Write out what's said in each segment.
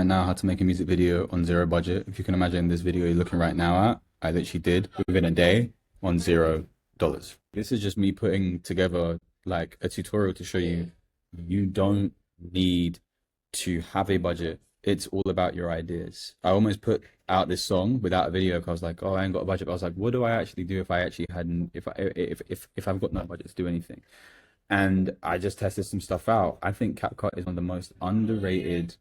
now how to make a music video on zero budget. If you can imagine this video you're looking right now at, I literally did within a day on $0. This is just me putting together like a tutorial to show you you don't need to have a budget. It's all about your ideas. I almost put out this song without a video because I was like, oh, I ain't got a budget. But I was like, what do I actually do if I actually hadn't, if I've got no budget to do anything? And I just tested some stuff out. I think CapCut is one of the most underrated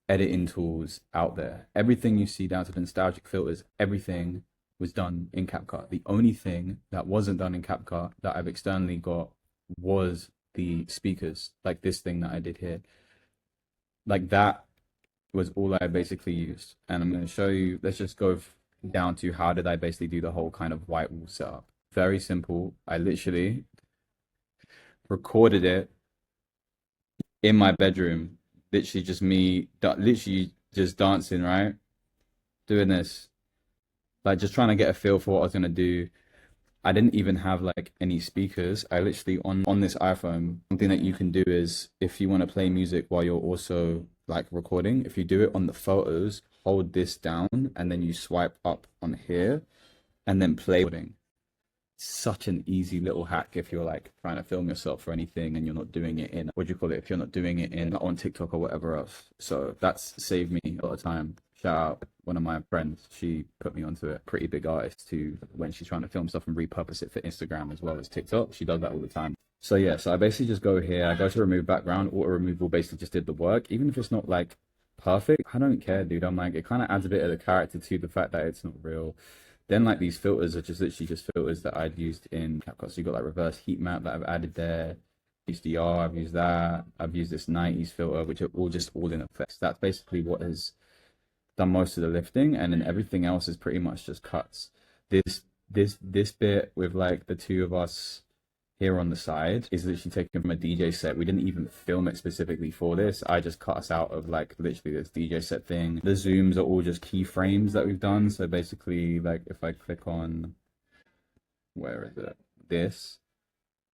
editing tools out there. Everything you see down to the nostalgic filters, everything was done in CapCut. The only thing that wasn't done in CapCut that I've externally got was the speakers, like this thing that I did here. Like that was all I basically used. And I'm going to show you, let's just go down to how did I basically do the whole kind of white wall setup. Very simple. I literally recorded it in my bedroom, literally just me, literally just dancing, right? Doing this, like just trying to get a feel for what I was going to do. I didn't even have like any speakers. I literally on this iPhone, something that you can do is if you want to play music while you're also like recording, if you do it on the photos, hold this down and then you swipe up on here and then play recording. Such an easy little hack if you're like trying to film yourself for anything and you're not doing it in, what do you call it, if you're not doing it in on TikTok or whatever else. So that's saved me a lot of time. Shout out one of my friends, she put me onto a pretty big artist who, when she's trying to film stuff and repurpose it for Instagram as well as TikTok, she does that all the time. So yeah, so I basically just go here, I go to remove background, auto removal basically just did the work. Even if it's not like perfect, I don't care, dude. I'm like, it kind of adds a bit of the character to the fact that it's not real. Then like these filters are just literally just filters that I'd used in CapCut. So you got like reverse heat map that I've added there, HDR, I've used that, I've used this 90s filter, which are all in effects. That's basically what has done most of the lifting, and then everything else is pretty much just cuts. This bit with like the two of us here on the side is literally taken from a DJ set. We didn't even film it specifically for this. I just cut us out of like literally this DJ set thing. The zooms are all just keyframes that we've done. So basically, like if I click on, where is it? This.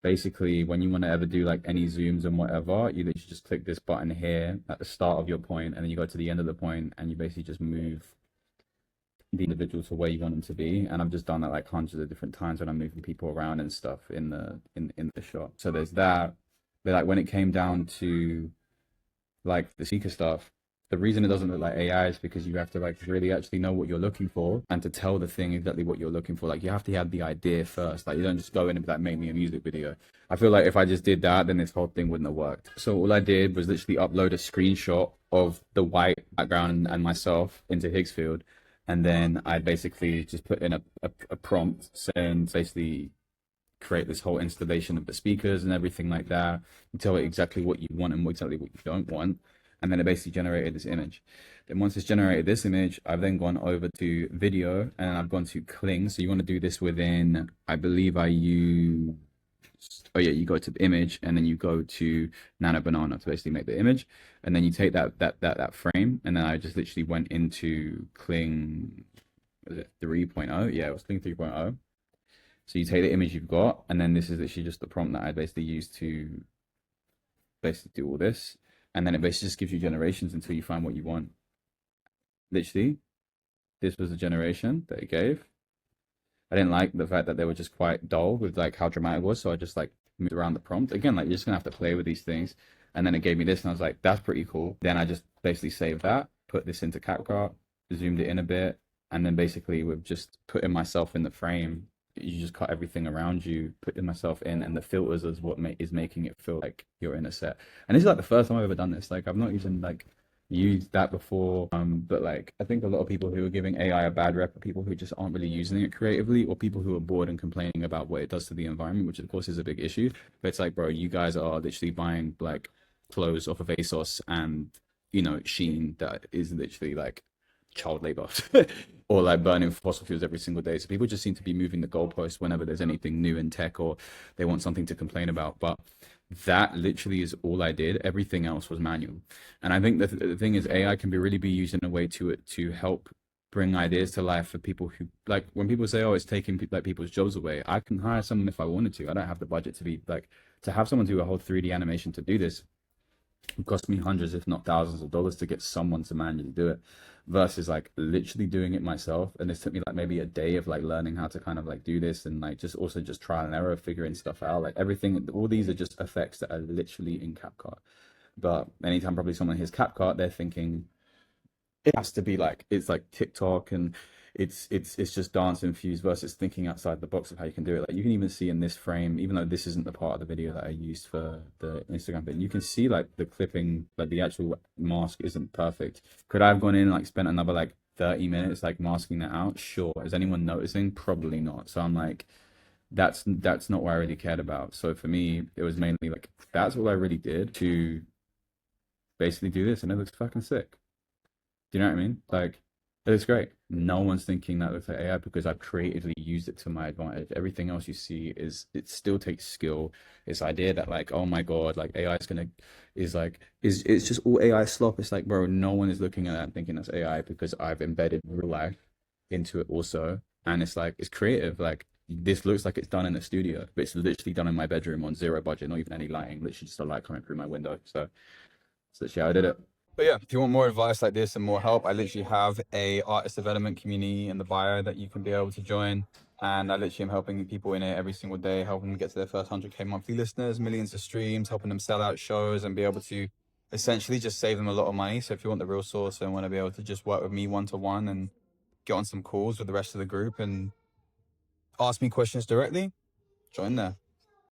Basically, when you want to ever do like any zooms and whatever, you literally just click this button here at the start of your point, and then you go to the end of the point, and you basically just move the individual to where you want them to be. And I've just done that like hundreds of different times when I'm moving people around and stuff in the shot. So there's that. But like when it came down to like the speaker stuff, the reason it doesn't look like AI is because you have to like really actually know what you're looking for and to tell the thing exactly what you're looking for. Like you have to have the idea first. Like you don't just go in and be like, make me a music video. I feel like if I just did that, then this whole thing wouldn't have worked. So all I did was literally upload a screenshot of the white background and myself into Higgsfield. And then I basically just put in a prompt saying basically create this whole installation of the speakers and everything like that. You tell it exactly what you want and exactly what you don't want. And then it basically generated this image. Then once it's generated this image, I've then gone over to video and I've gone to Kling. So you want to do this within, I believe I use, oh yeah, you go to the image and then you go to Nano Banana to basically make the image. And then you take that frame, and then I just literally went into Kling, was it 3.0? Yeah, it was Kling 3.0. So you take the image you've got, and then this is literally just the prompt that I basically used to basically do all this. And then it basically just gives you generations until you find what you want. Literally, this was the generation that it gave. I didn't like the fact that they were just quite dull with like how dramatic it was. So I just like moved around the prompt. Again, like you're just gonna have to play with these things. And then it gave me this and I was like, that's pretty cool. Then I just basically saved that, put this into CapCut, zoomed it in a bit. And then basically with just putting myself in the frame, you just cut everything around you, putting myself in, and the filters is what is making it feel like you're in a set. And this is like the first time I've ever done this. Like I've not even like used that before, but like I think a lot of people who are giving AI a bad rep are people who just aren't really using it creatively, or people who are bored and complaining about what it does to the environment, which of course is a big issue. But it's like, bro, you guys are literally buying like clothes off of ASOS and, you know, Shein that is literally like child labor or like burning fossil fuels every single day. So people just seem to be moving the goalpost whenever there's anything new in tech or they want something to complain about. But that literally is all I did. Everything else was manual. And I think the thing is, AI can really be used in a way to help bring ideas to life for people who, like, when people say, oh, it's taking like people's jobs away, I can hire someone if I wanted to. I don't have the budget to be like, to have someone do a whole 3D animation to do this. It cost me hundreds, if not thousands of dollars to get someone to manually do it versus like literally doing it myself. And this took me like maybe a day of like learning how to kind of like do this and like just also just trial and error, figuring stuff out. Like everything, all these are just effects that are literally in CapCut. But anytime probably someone hears CapCut, they're thinking it has to be like it's like TikTok and it's just dance infused versus thinking outside the box of how you can do it. Like you can even see in this frame, even though this isn't the part of the video that I used for the Instagram thing, you can see like the clipping, like the actual mask isn't perfect. Could I have gone in and like spent another like 30 minutes like masking that out? Sure. Is anyone noticing? Probably not. So I'm like, that's not what I really cared about. So for me, it was mainly like that's all I really did to basically do this, and it looks fucking sick. Do you know what I mean? Like, it looks great. No one's thinking that looks like AI because I've creatively used it to my advantage. Everything else you see is it still takes skill. This idea that like, oh my God, like AI is gonna is like is it's just all AI slop. It's like, bro, no one is looking at that and thinking that's AI because I've embedded real life into it also. And it's like it's creative. Like this looks like it's done in a studio, but it's literally done in my bedroom on zero budget, not even any lighting, literally just a light coming through my window. So that's literally how I did it. But yeah, if you want more advice like this and more help, I literally have a artist development community in the bio that you can be able to join. And I literally am helping people in it every single day, helping them get to their first 100K monthly listeners, millions of streams, helping them sell out shows and be able to essentially just save them a lot of money. So if you want the real source and want to be able to just work with me one-to-one and get on some calls with the rest of the group and ask me questions directly, join there.